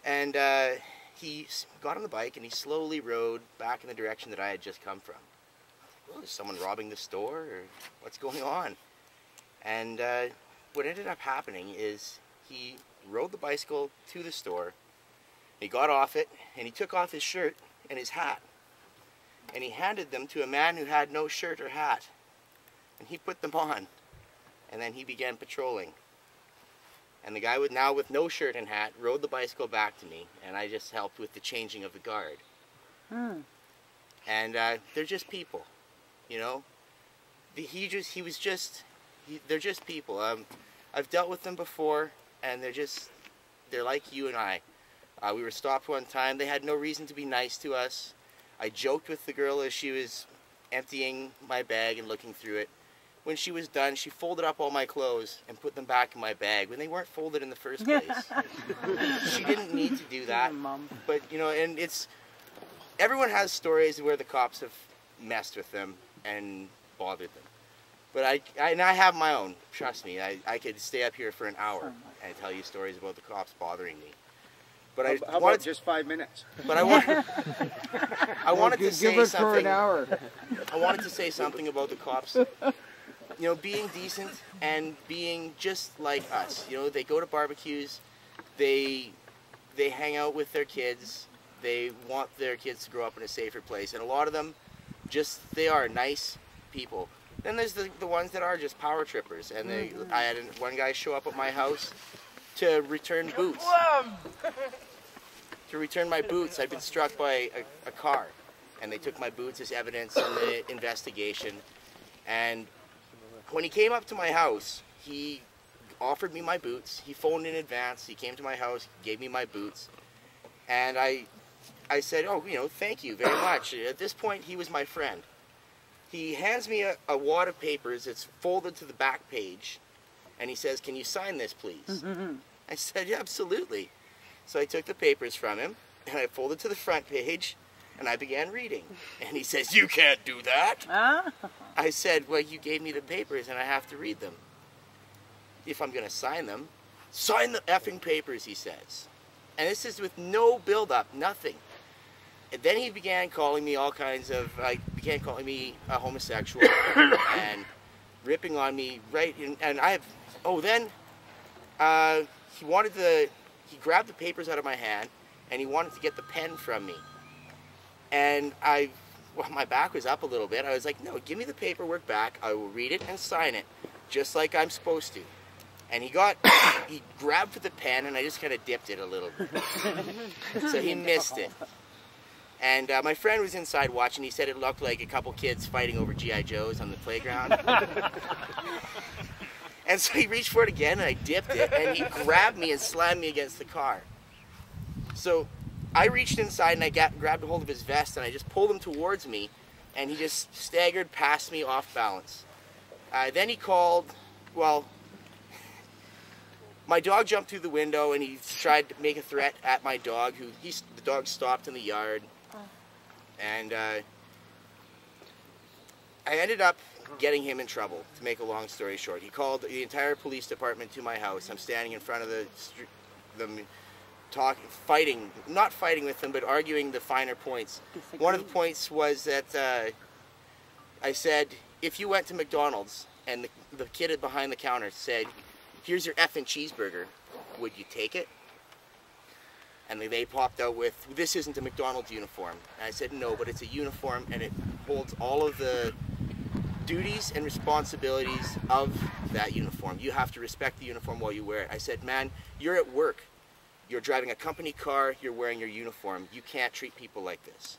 And he got on the bike and he slowly rode back in the direction that I had just come from. Well, is someone robbing the store, or what's going on? And what ended up happening is he rode the bicycle to the store. He got off it and he took off his shirt and his hat. And he handed them to a man who had no shirt or hat. And he put them on. And then he began patrolling. And the guy with no shirt and hat rode the bicycle back to me, and I just helped with the changing of the guard. And they're just people, you know. They're just people. I've dealt with them before, and they're like you and I. We were stopped one time. They had no reason to be nice to us. I joked with the girl as she was emptying my bag and looking through it. When she was done, she folded up all my clothes and put them back in my bag when they weren't folded in the first place. She didn't need to do that. But, you know, and everyone has stories where the cops have messed with them and bothered them. But I have my own, trust me. I could stay up here for an hour and tell you stories about the cops bothering me. But how about just 5 minutes? But I wanted to say something. For an hour. I wanted to say something about the cops. You know, being decent and being just like us. You know, they go to barbecues, they hang out with their kids, they want their kids to grow up in a safer place, and a lot of them they are nice people. Then there's the ones that are just power trippers, and I had one guy show up at my house to return boots. To return my boots. I'd been struck by a car, and they took my boots as evidence in the investigation. And when he came up to my house, he offered me my boots. He phoned in advance. He came to my house, gave me my boots, and I said, oh, you know, thank you very much. At this point, he was my friend. He hands me a wad of papers. It's folded to the back page, and he says, can you sign this, please? I said, yeah, absolutely. So I took the papers from him, and I folded to the front page, and I began reading. And he says, you can't do that. I said, well, you gave me the papers, and I have to read them. If I'm going to sign them, sign the effing papers, he says. And this is with no build-up, nothing. And then he began calling me all kinds of, began calling me a homosexual and ripping on me, right? And he grabbed the papers out of my hand, and he wanted to get the pen from me. And my back was up a little bit. I was like, no, give me the paperwork back. I will read it and sign it, just like I'm supposed to. And he grabbed for the pen, and I just kind of dipped it a little bit. So he missed it. And my friend was inside watching. He said it looked like a couple kids fighting over G.I. Joes on the playground. And so he reached for it again, and I dipped it, and he grabbed me and slammed me against the car. So I reached inside, and I grabbed a hold of his vest, and I just pulled him towards me, and he just staggered past me off balance. Then he called, well, my dog jumped through the window, and he tried to make a threat at my dog. The dog stopped in the yard, and I ended up getting him in trouble, to make a long story short. He called the entire police department to my house. I'm standing in front of them, not fighting with them, but arguing the finer points. One of the points was that I said, if you went to McDonald's and the kid behind the counter said, here's your effing cheeseburger, would you take it? And they popped out with, this isn't a McDonald's uniform. And I said, no, but it's a uniform, and it holds all of the duties and responsibilities of that uniform. You have to respect the uniform while you wear it. I said, man, you're at work. You're driving a company car. You're wearing your uniform. You can't treat people like this.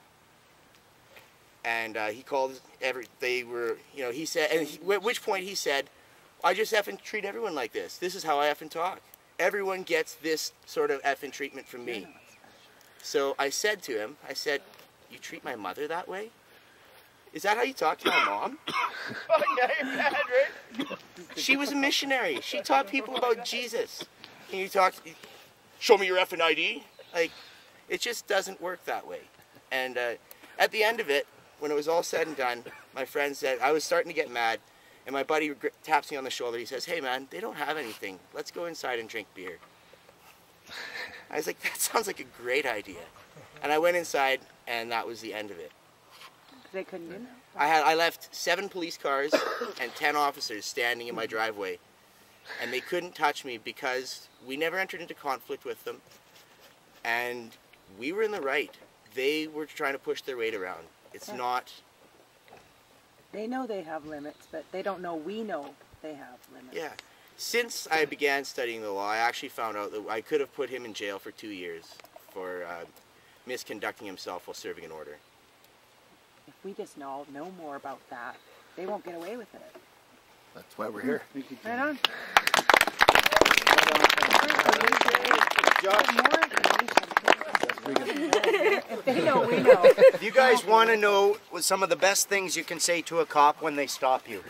And he called he said, at which point he said, I just effing treat everyone like this. This is how I effing talk. Everyone gets this sort of effing treatment from me. So I said to him, I said, you treat my mother that way? Is that how you talk to my mom? Oh, yeah, you're bad, right? She was a missionary. She taught people about Jesus. Can you show me your effing ID? Like, it just doesn't work that way. And at the end of it, when it was all said and done, my friend said, I was starting to get mad, and my buddy taps me on the shoulder. He says, hey man, they don't have anything. Let's go inside and drink beer. I was like, that sounds like a great idea. And I went inside, and that was the end of it. They couldn't do that? I left 7 police cars and 10 officers standing in my driveway, and they couldn't touch me because we never entered into conflict with them, and we were in the right. They were trying to push their weight around. It's not... They know they have limits, but they don't know we know they have limits. Yeah. Since I began studying the law, I actually found out that I could have put him in jail for 2 years for misconducting himself while serving an order. If we just know more about that, they won't get away with it. That's why we're here. Right on. If they know, we know. If you guys want to know what some of the best things you can say to a cop when they stop you,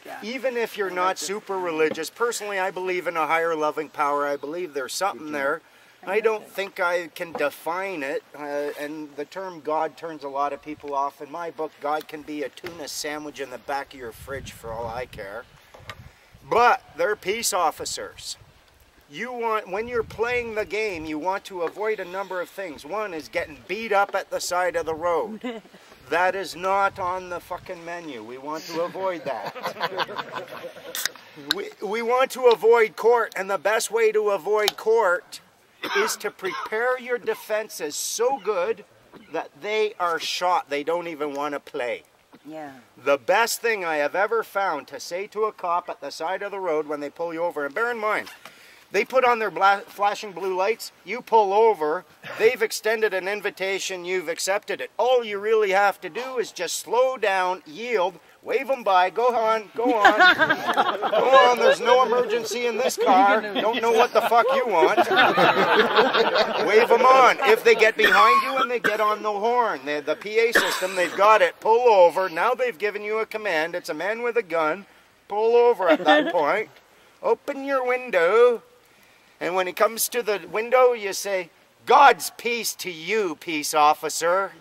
Yeah. even if you're not super religious, personally I believe in a higher loving power. I believe there's something there. I don't think I can define it, and the term God turns a lot of people off. In my book, God can be a tuna sandwich in the back of your fridge for all I care. But they're peace officers. When you're playing the game, you want to avoid a number of things. One is getting beat up at the side of the road. That is not on the fucking menu. We want to avoid that. We want to avoid court, and the best way to avoid court is to prepare your defenses so good that they are shot. They don't even want to play. Yeah. The best thing I have ever found to say to a cop at the side of the road when they pull you over, and bear in mind, they put on their flashing blue lights, you pull over, they've extended an invitation, you've accepted it. All you really have to do is just slow down, yield, wave them by, go on, go on, there's no emergency in this car, don't know what the fuck you want. Wave them on. If they get behind you and they get on the horn, the PA system, they've got it, pull over, now they've given you a command, it's a man with a gun, pull over at that point, open your window, and when it comes to the window, you say, God's peace to you, peace officer.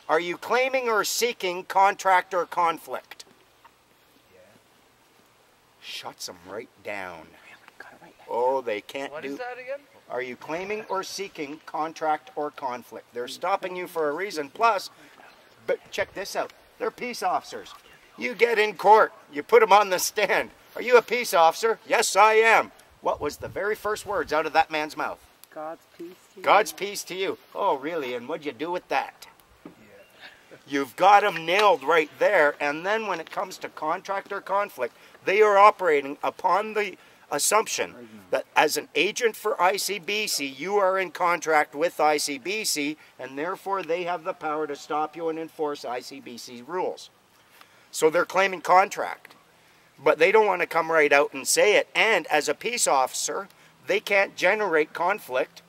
Are you claiming or seeking contract or conflict? Yeah. Shuts them right down. Oh, they can't do... What is that again? Are you claiming or seeking contract or conflict? They're stopping you for a reason. Plus, but check this out. They're peace officers. You get in court. You put them on the stand. Are you a peace officer? Yes, I am. What was the very first words out of that man's mouth? God's peace to you. God's peace to you. Oh, really? And what'd you do with that? You've got them nailed right there. And then when it comes to contract or conflict, they are operating upon the assumption that as an agent for ICBC, you are in contract with ICBC, and therefore they have the power to stop you and enforce ICBC rules. So they're claiming contract. But they don't want to come right out and say it. And as a peace officer, they can't generate conflict.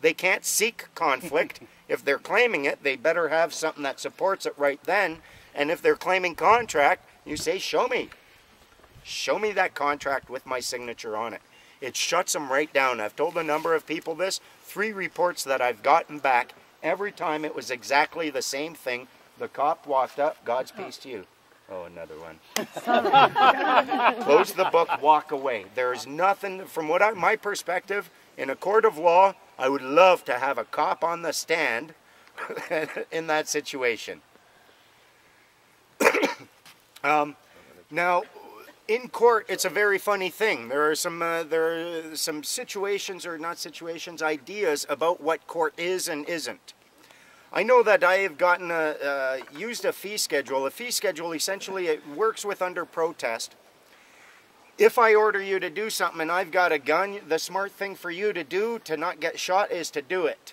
They can't seek conflict. If they're claiming it, they better have something that supports it right then. And if they're claiming contract, you say, show me. Show me that contract with my signature on it. It shuts them right down. I've told a number of people this. 3 reports that I've gotten back. Every time it was exactly the same thing. The cop walked up, God's peace to you. Oh, another one. Close the book, walk away. There is nothing, from my perspective, in a court of law, I would love to have a cop on the stand in that situation. Now, in court, it's a very funny thing. There are some situations, or not situations, ideas about what court is and isn't. I know that I have gotten used a fee schedule. A fee schedule, essentially, it works with under protest. If I order you to do something and I've got a gun, the smart thing for you to do to not get shot is to do it.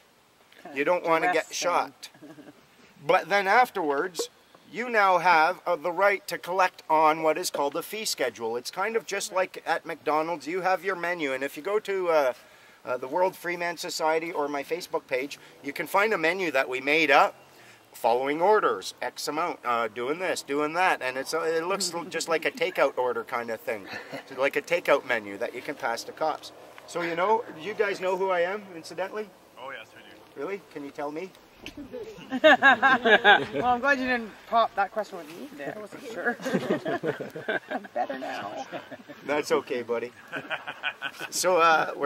You don't want to get shot. But then afterwards, you now have the right to collect on what is called a fee schedule. It's kind of just like at McDonald's. You have your menu, and if you go to the World Freeman Society or my Facebook page, you can find a menu that we made up, following orders, X amount, doing this, doing that, and it looks just like a takeout order kind of thing. It's like a takeout menu that you can pass to cops. So you guys know who I am, incidentally? Oh yes, I do. Really? Can you tell me? Well, I'm glad you didn't pop that question with me there. I wasn't sure. I'm better now. That's okay, buddy. So,